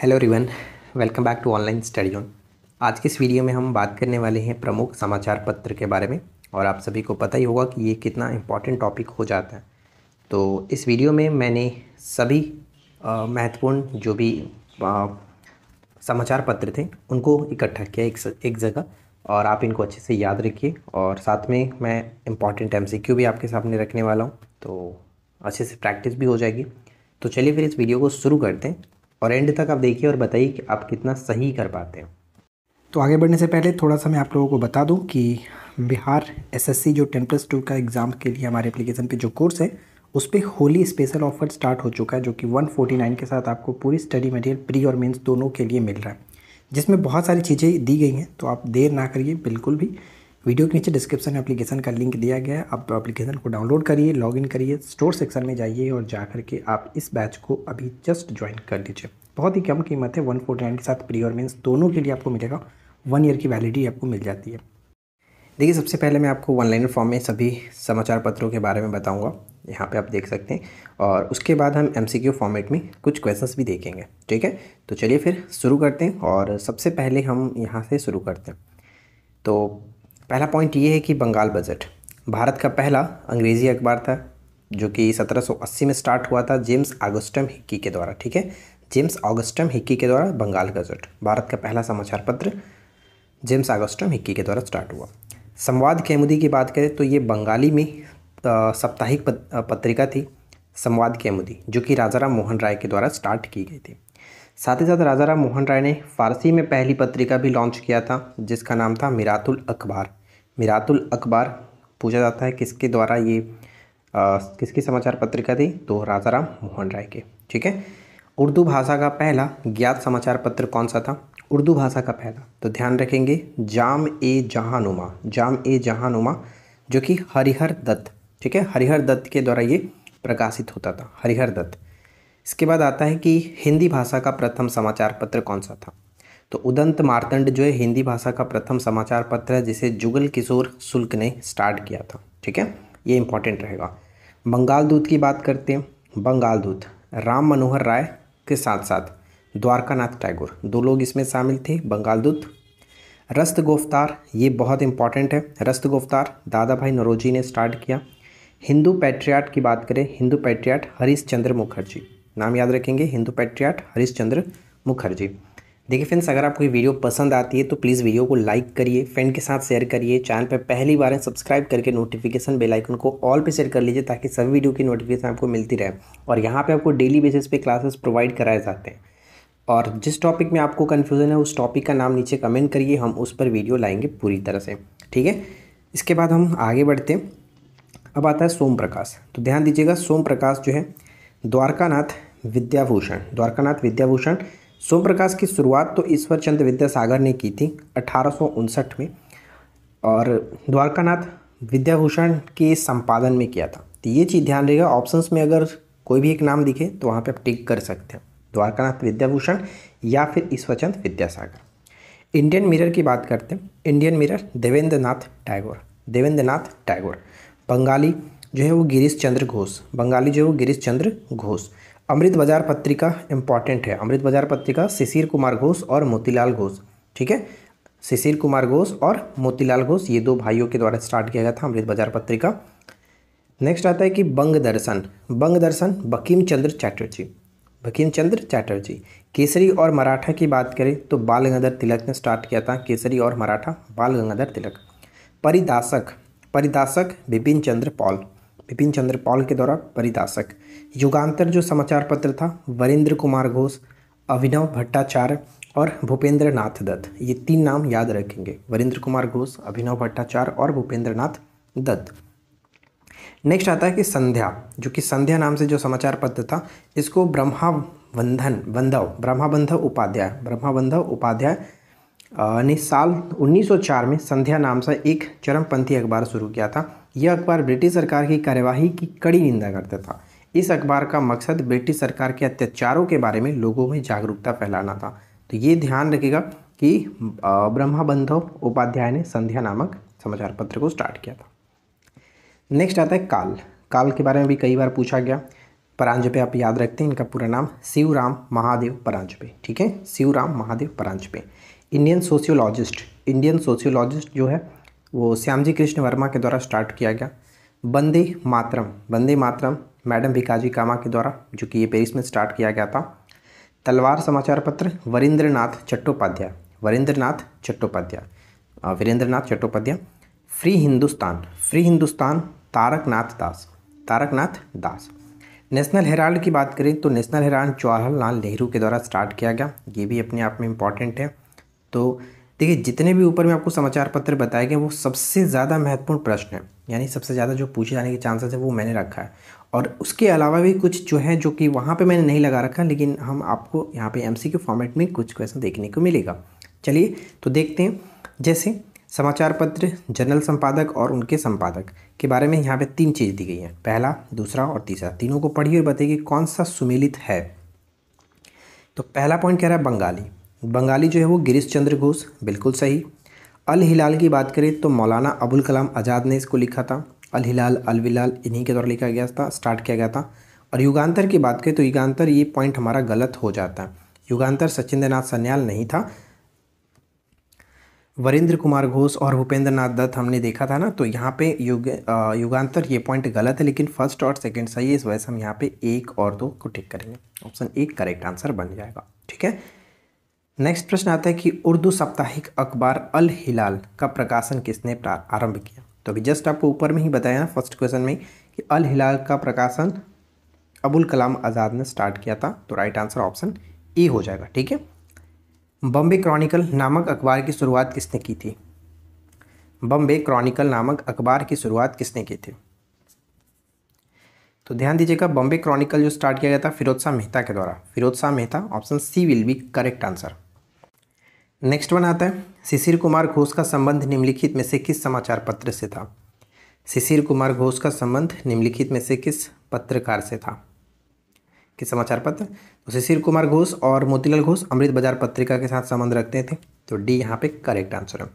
Hello everyone, welcome back to online study on. आज की इस वीडियो में हम बात करने वाले हैं प्रमुख समाचार पत्र के बारे में। और आप सभी को पता ही होगा कि ये कितना इम्पोर्टेंट टॉपिक हो जाता है। तो इस वीडियो में मैंने सभी महत्वपूर्ण जो भी समाचार पत्र थे उनको इकट्ठा किया एक जगह, और आप इनको अच्छे से याद रखिए। और साथ में मैं इम्पॉर्टेंट MCQ भी आपके सामने रखने वाला हूँ, तो अच्छे से प्रैक्टिस भी हो जाएगी। तो चलिए फिर इस वीडियो को शुरू करते हैं और एंड तक आप देखिए और बताइए कि आप कितना सही कर पाते हैं। तो आगे बढ़ने से पहले थोड़ा सा मैं आप लोगों को बता दूं कि बिहार SSC जो 10+2 का एग्ज़ाम के लिए हमारे एप्लीकेशन पे जो कोर्स है उस पर होली स्पेशल ऑफर स्टार्ट हो चुका है, जो कि 149 के साथ आपको पूरी स्टडी मटेरियल प्री और मेंस दोनों के लिए मिल रहा है, जिसमें बहुत सारी चीज़ें दी गई हैं। तो आप देर ना करिए बिल्कुल भी। वीडियो के नीचे डिस्क्रिप्शन में एप्लीकेशन का लिंक दिया गया है, आप एप्लीकेशन को डाउनलोड करिए, लॉगिन करिए, स्टोर सेक्शन में जाइए और जा करके आप इस बैच को अभी जस्ट ज्वाइन कर लीजिए। बहुत ही कम कीमत है, 149 के साथ प्री और मेंस दोनों के लिए आपको मिलेगा। 1 ईयर की वैलिडिटी आपको मिल जाती है। देखिए, सबसे पहले मैं आपको वन लाइनर फॉर्म में सभी समाचार पत्रों के बारे में बताऊंगा, यहाँ पे आप देख सकते हैं। और उसके बाद हम MCQ फॉर्मेट में कुछ क्वेश्चंस भी देखेंगे, ठीक है। तो चलिए फिर शुरू करते हैं। और सबसे पहले हम यहाँ से शुरू करते हैं। तो पहला पॉइंट ये है कि बंगाल बजट भारत का पहला अंग्रेज़ी अखबार था, जो कि 1780 में स्टार्ट हुआ था जेम्स ऑगस्टम हिक्की के द्वारा, ठीक है। जेम्स ऑगस्टम हिक्की के द्वारा बंगाल गजट, भारत का पहला समाचार पत्र जेम्स ऑगस्टम हिक्की के द्वारा स्टार्ट हुआ। संवाद कैमुदी की बात करें तो ये बंगाली में साप्ताहिक पत्रिका थी, संवाद कैमुदी, जो कि राजा राम मोहन राय के द्वारा स्टार्ट की गई थी। साथ ही साथ राजा राम मोहन राय ने फ़ारसी में पहली पत्रिका भी लॉन्च किया था, जिसका नाम था मिरातुल अखबार। मिरातुल अखबार पूछा जाता है किसके द्वारा ये किसकी समाचार पत्रिका थी, तो राजा राम मोहन राय के, ठीक है। उर्दू भाषा का पहला ज्ञात समाचार पत्र कौन सा था? उर्दू भाषा का पहला, तो ध्यान रखेंगे जाम ए जहानुमा, जाम ए जहानुमा, जो कि हरिहर दत्त, ठीक है, हरिहर दत्त के द्वारा ये प्रकाशित होता था, हरिहर दत्त। इसके बाद आता है कि हिंदी भाषा का प्रथम समाचार पत्र कौन सा था? तो उदंत मार्तंड जो है हिंदी भाषा का प्रथम समाचार पत्र है, जिसे जुगल किशोर शुक्ल ने स्टार्ट किया था, ठीक है, ये इंपॉर्टेंट रहेगा। बंगाल दूत की बात करते हैं। बंगाल दूत राम मनोहर राय के साथ साथ द्वारकानाथ टैगोर, दो लोग इसमें शामिल थे, बंगाल दूत। रस्त गुफ्तार, ये बहुत इंपॉर्टेंट है, रस्त गुफ्तार दादा भाई नौरोजी ने स्टार्ट किया। हिंदू पैट्रियाट की बात करें, हिंदू पैट्रियाट हरीश चंद्र मुखर्जी, नाम याद रखेंगे, हिंदू पैट्रियाट हरीश चंद्र मुखर्जी। देखिए फ्रेंड्स, अगर आपको ये वीडियो पसंद आती है तो प्लीज़ वीडियो को लाइक करिए, फ्रेंड के साथ शेयर करिए, चैनल पर पहली बार है सब्सक्राइब करके नोटिफिकेशन बेल आइकन को ऑल पे शेयर कर लीजिए, ताकि सभी वीडियो की नोटिफिकेशन आपको मिलती रहे। और यहाँ पे आपको डेली बेसिस पे क्लासेस प्रोवाइड कराए जाते हैं। और जिस टॉपिक में आपको कन्फ्यूज़न है उस टॉपिक का नाम नीचे कमेंट करिए, हम उस पर वीडियो लाएंगे पूरी तरह से, ठीक है। इसके बाद हम आगे बढ़ते हैं। अब आता है सोम प्रकाश। तो ध्यान दीजिएगा, सोम प्रकाश जो है द्वारकानाथ विद्याभूषण, द्वारकानाथ विद्याभूषण। सोम प्रकाश की शुरुआत तो ईश्वर चंद्र विद्यासागर ने की थी 1859 में, और द्वारकानाथ विद्याभूषण के संपादन में किया था। तो ये चीज़ ध्यान रहेगा, ऑप्शंस में अगर कोई भी एक नाम दिखे तो वहाँ पे आप टिक कर सकते हैं, द्वारकानाथ विद्याभूषण या फिर ईश्वरचंद्र विद्यासागर। इंडियन मिरर की बात करते हैं। Indian mirror Devendra Nath Tagore, Devendra Nath Tagore. बंगाली जो है वो गिरीश चंद्र घोष, बंगाली जो है वो गिरीश चंद्र घोष। अमृत बाजार पत्रिका इंपॉर्टेंट है, अमृत बाजार पत्रिका शिशिर कुमार घोष और मोतीलाल घोष, ठीक है, शिशिर कुमार घोष और मोतीलाल घोष, ये दो भाइयों के द्वारा स्टार्ट किया गया था अमृत बाजार पत्रिका। नेक्स्ट आता है कि बंग दर्शन, बंग दर्शन बंकिम चंद्र चटर्जी, बंकिम चंद्र चटर्जी। केसरी और मराठा की बात करें तो बाल गंगाधर तिलक ने स्टार्ट किया था, केसरी और मराठा बाल गंगाधर तिलक। परिदासक, परिदासक बिपिन चंद्र पॉल, बिपिन चंद्र पॉल के द्वारा परिदासक। युगांतर जो समाचार पत्र था वरिंद्र कुमार घोष, अभिनव भट्टाचार्य और भूपेंद्र नाथ दत्त, ये तीन नाम याद रखेंगे, वरिंद्र कुमार घोष, अभिनव भट्टाचार्य और भूपेंद्र नाथ दत्त। नेक्स्ट आता है कि संध्या, जो कि संध्या नाम से जो समाचार पत्र था, इसको ब्रह्माबंधव उपाध्याय, ब्रह्माबंधव उपाध्याय ने साल 1904 में संध्या नाम से एक चरमपंथी अखबार शुरू किया था। यह अखबार ब्रिटिश सरकार की कार्यवाही की कड़ी निंदा करता था। इस अखबार का मकसद ब्रिटिश सरकार के अत्याचारों के बारे में लोगों में जागरूकता फैलाना था। तो ये ध्यान रखिएगा कि ब्रह्माबंधव उपाध्याय ने संध्या नामक समाचार पत्र को स्टार्ट किया था। नेक्स्ट आता है काल, काल के बारे में भी कई बार पूछा गया। परांजपे आप याद रखते हैं, इनका पूरा नाम शिवराम महादेव परांजपे, ठीक है, शिवराम महादेव परांजपे। इंडियन सोशियोलॉजिस्ट जो है वो श्यामजी कृष्ण वर्मा के द्वारा स्टार्ट किया गया। वंदे मातरम मैडम भिकाजी कामा के द्वारा, जो कि ये पेरिस में स्टार्ट किया गया था। तलवार समाचार पत्र वीरेंद्रनाथ चट्टोपाध्याय। फ्री हिंदुस्तान तारकनाथ दास। नेशनल हेराल्ड की बात करें तो नेशनल हेराल्ड जवाहरलाल नेहरू के द्वारा स्टार्ट किया गया, ये भी अपने आप में इम्पॉर्टेंट है। तो देखिए, जितने भी ऊपर में आपको समाचार पत्र बताए गए वो सबसे ज़्यादा महत्वपूर्ण प्रश्न है, यानी सबसे ज़्यादा जो पूछे जाने के चांसेस है वो मैंने रखा है। और उसके अलावा भी कुछ जो है जो कि वहाँ पे मैंने नहीं लगा रखा, लेकिन हम आपको यहाँ पे एमसीक्यू फॉर्मेट में कुछ क्वेश्चन देखने को मिलेगा। चलिए तो देखते हैं। जैसे समाचार पत्र, जनरल संपादक और उनके संपादक के बारे में यहाँ पे 3 चीज़ दी गई हैं, पहला, दूसरा और तीसरा। तीनों को पढ़िए और बताइए कौन सा सुमेलित है। तो पहला पॉइंट कह रहा है बंगाली जो है वो गिरीश चंद्र घोष, बिल्कुल सही। अल हिलाल की बात करें तो मौलाना अबुल कलाम आज़ाद ने इसको लिखा था। अल हिलाल अल विलाल इन्हीं के द्वारा लिखा गया था, स्टार्ट किया गया था। और युगांतर की बात करें तो युगांतर, ये पॉइंट हमारा गलत हो जाता है। युगांतर सचिंद्रनाथ सन्याल नहीं था, वरिंद्र कुमार घोष और भूपेंद्र नाथ दत्त हमने देखा था ना। तो यहाँ पे युगांतर ये पॉइंट गलत है, लेकिन फर्स्ट और सेकंड सही है, इस वजह से हम यहाँ पे 1 और 2 को टिक करेंगे। ऑप्शन 1 करेक्ट आंसर बन जाएगा, ठीक है। नेक्स्ट प्रश्न आता है कि उर्दू साप्ताहिक अखबार अल हिलाल का प्रकाशन किसने आरंभ किया। तो अभी जस्ट आपको ऊपर में ही बताया ना फर्स्ट क्वेश्चन में कि अल हिलाल का प्रकाशन अबुल कलाम आज़ाद ने स्टार्ट किया था। तो राइट आंसर ऑप्शन ए हो जाएगा, ठीक है। बॉम्बे क्रॉनिकल नामक अखबार की शुरुआत किसने की थी। बॉम्बे क्रॉनिकल नामक अखबार की शुरुआत किसने की थी। तो ध्यान दीजिएगा, बॉम्बे क्रॉनिकल जो स्टार्ट किया गया था फिरोज शाह मेहता के द्वारा। Firoz Shah Mehta, option C will be correct answer. Next one आता है, शिशिर कुमार घोष का संबंध निम्नलिखित में से किस समाचार पत्र से था। शिशिर कुमार घोष का संबंध निम्नलिखित में से किस पत्रकार से था, किस समाचार पत्र। तो शिशिर कुमार घोष और मोतीलाल घोष अमृत बाजार पत्रिका के साथ संबंध रखते थे। तो डी यहाँ पे करेक्ट आंसर है।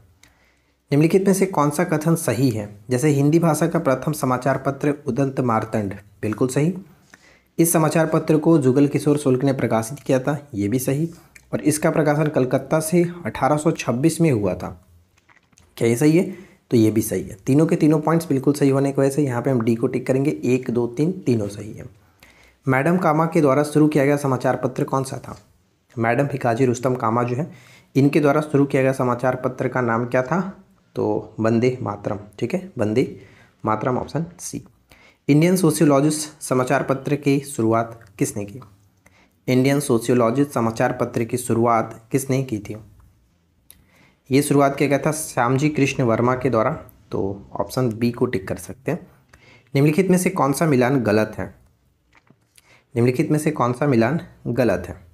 निम्नलिखित में से कौन सा कथन सही है। जैसे हिंदी भाषा का प्रथम समाचार पत्र उदंत मार्तंड, बिल्कुल सही। इस समाचार पत्र को जुगल किशोर शुक्ल ने प्रकाशित किया था, ये भी सही। और इसका प्रकाशन कलकत्ता से 1826 में हुआ था, क्या ये सही है। तो ये भी सही है। तीनों के तीनों पॉइंट्स बिल्कुल सही होने की वजह से यहाँ पे हम डी को टिक करेंगे। 1 2 3 तीनों सही है। मैडम कामा के द्वारा शुरू किया गया समाचार पत्र कौन सा था। मैडम भिकाजी रुस्तम कामा जो है, इनके द्वारा शुरू किया गया समाचार पत्र का नाम क्या था। तो वंदे मातरम, ठीक है, Vande Mataram, option C. Indian sociologist समाचार पत्र की शुरुआत किसने की। इंडियन सोशियोलॉजिस्ट समाचार पत्र की शुरुआत किसने की थी। ये शुरुआत किया गया था श्यामजी कृष्ण वर्मा के द्वारा। तो ऑप्शन बी को टिक कर सकते हैं। निम्नलिखित में से कौन सा मिलान गलत है। निम्नलिखित में से कौन सा मिलान गलत है।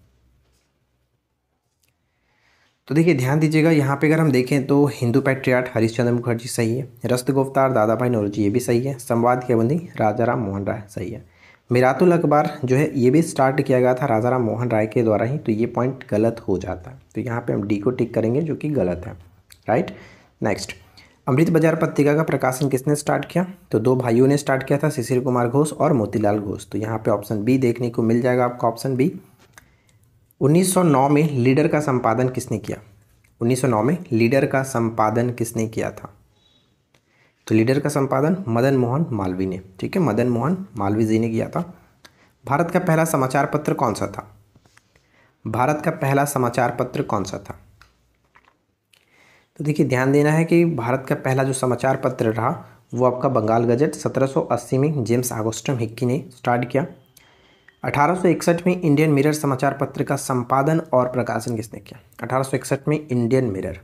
तो देखिए ध्यान दीजिएगा, यहाँ पे अगर हम देखें तो हिंदू पैट्रियार्ट हरीशचंद्र मुखर्जी सही है। रस्तगुफ्तार दादा भाई नौरोजी, ये भी सही है। संवाद की बंदी राजा राम मोहन राय, सही है। मिरातुल अखबार जो है ये भी स्टार्ट किया गया था राजा राम मोहन राय के द्वारा ही। तो ये पॉइंट गलत हो जाता है। तो यहाँ पे हम डी को टिक करेंगे, जो कि गलत है, राइट। नेक्स्ट, अमृत बाजार पत्रिका का प्रकाशन किसने स्टार्ट किया। तो 2 भाइयों ने स्टार्ट किया था, शिशिर कुमार घोष और मोतीलाल घोष। तो यहाँ पे ऑप्शन बी देखने को मिल जाएगा आपका, ऑप्शन बी। 1909 में लीडर का संपादन किसने किया। 1909 में लीडर का संपादन किसने किया था। तो लीडर का संपादन मदन मोहन मालवीय ने, ठीक है, मदन मोहन मालवीय जी ने किया था। भारत का पहला समाचार पत्र कौन सा था। भारत का पहला समाचार पत्र कौन सा था। तो देखिए ध्यान देना है कि भारत का पहला जो समाचार पत्र रहा वो आपका बंगाल गजट 1780 में जेम्स ऑगस्टम हिक्की ने स्टार्ट किया। 1861 में इंडियन मिरर समाचार पत्र का संपादन और प्रकाशन किसने किया। 1861 में इंडियन मिरर।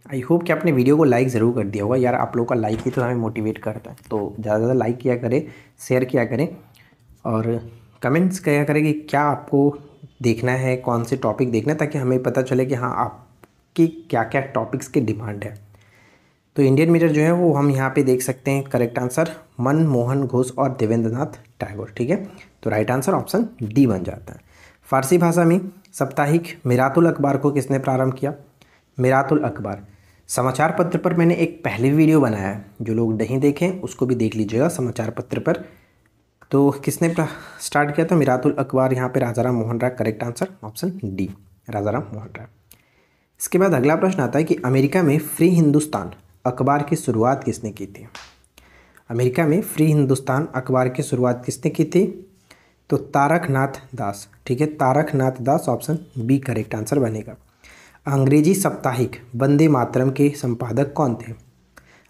आई होप कि आपने वीडियो को लाइक ज़रूर कर दिया होगा यार। आप लोगों का लाइक ही तो हमें मोटिवेट करता है। तो ज़्यादा से ज़्यादा लाइक किया करें, शेयर किया करें और कमेंट्स किया करें कि क्या आपको देखना है, कौन से टॉपिक देखना है, ताकि हमें पता चले कि हाँ आपकी क्या क्या टॉपिक्स की डिमांड है। तो इंडियन मिरर जो है वो हम यहाँ पे देख सकते हैं। करेक्ट आंसर मनमोहन घोष और देवेंद्रनाथ टैगोर, ठीक है। तो राइट आंसर ऑप्शन डी बन जाता है। फारसी भाषा में साप्ताहिक मिरातुल अखबार को किसने प्रारंभ किया। मिरातुल अखबार समाचार पत्र पर मैंने एक पहले वीडियो बनाया है, जो लोग नहीं देखें उसको भी देख लीजिएगा। समाचार पत्र पर तो किसने स्टार्ट किया था? मिरातुल अखबार, यहाँ पे राजा Ram Mohan Roy, correct answer option D, राजा राम मोहन राय। इसके बाद अगला प्रश्न आता है कि अमेरिका में फ्री हिंदुस्तान अखबार की शुरुआत किसने की थी? अमेरिका में फ्री हिंदुस्तान अखबार की शुरुआत किसने की थी? तो तारकनाथ दास, ठीक है, तारकनाथ दास, ऑप्शन बी करेक्ट आंसर बनेगा। अंग्रेजी साप्ताहिक वंदे मातरम के संपादक कौन थे?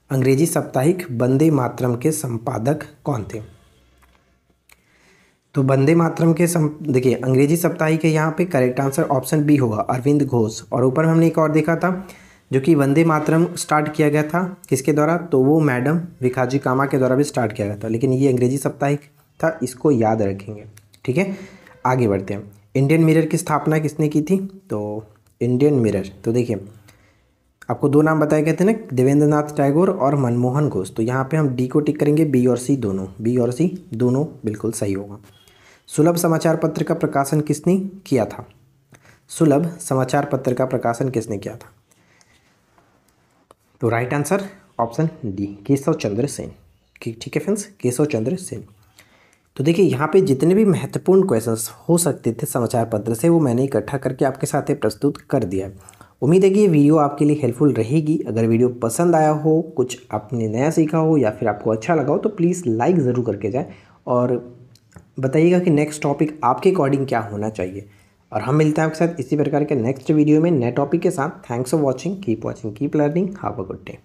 अंग्रेजी साप्ताहिक वंदे मातरम के संपादक कौन थे? तो वंदे मातरम के देखिए अंग्रेजी साप्ताहिक है, यहाँ पे करेक्ट आंसर ऑप्शन बी होगा, अरविंद घोष। और ऊपर हमने एक और देखा था जो कि वंदे मातरम स्टार्ट किया गया था किसके द्वारा? तो वो मैडम विखाजी कामा के द्वारा भी स्टार्ट किया गया था, लेकिन ये अंग्रेजी साप्ताहिक था, इसको याद रखेंगे, ठीक है। आगे बढ़ते हैं। इंडियन मिरर की स्थापना किसने की थी? तो इंडियन मिरर, तो देखिए आपको दो नाम बताए गए थे ना, देवेंद्र नाथ टैगोर और मनमोहन घोष। तो यहाँ पे हम डी को टिक करेंगे, बी और सी दोनों, बी और सी दोनों बिल्कुल सही होगा। सुलभ समाचार पत्र का प्रकाशन किसने किया था? सुलभ समाचार पत्र का प्रकाशन किसने किया था? तो right answer option D, Keshav Chandra Sen, ठीक है फ्रेंड्स, केशव चंद्र सेन। तो देखिए यहाँ पे जितने भी महत्वपूर्ण क्वेश्चंस हो सकते थे समाचार पत्र से वो मैंने इकट्ठा करके आपके साथ प्रस्तुत कर दिया है। उम्मीद है कि ये वीडियो आपके लिए हेल्पफुल रहेगी। अगर वीडियो पसंद आया हो, कुछ आपने नया सीखा हो या फिर आपको अच्छा लगा हो तो प्लीज़ लाइक ज़रूर करके जाए और बताइएगा कि नेक्स्ट टॉपिक आपके अकॉर्डिंग क्या होना चाहिए। और हम मिलते हैं आपके साथ इसी प्रकार के नेक्स्ट वीडियो में नए टॉपिक के साथ। Thanks for watching, keep learning, have a good day.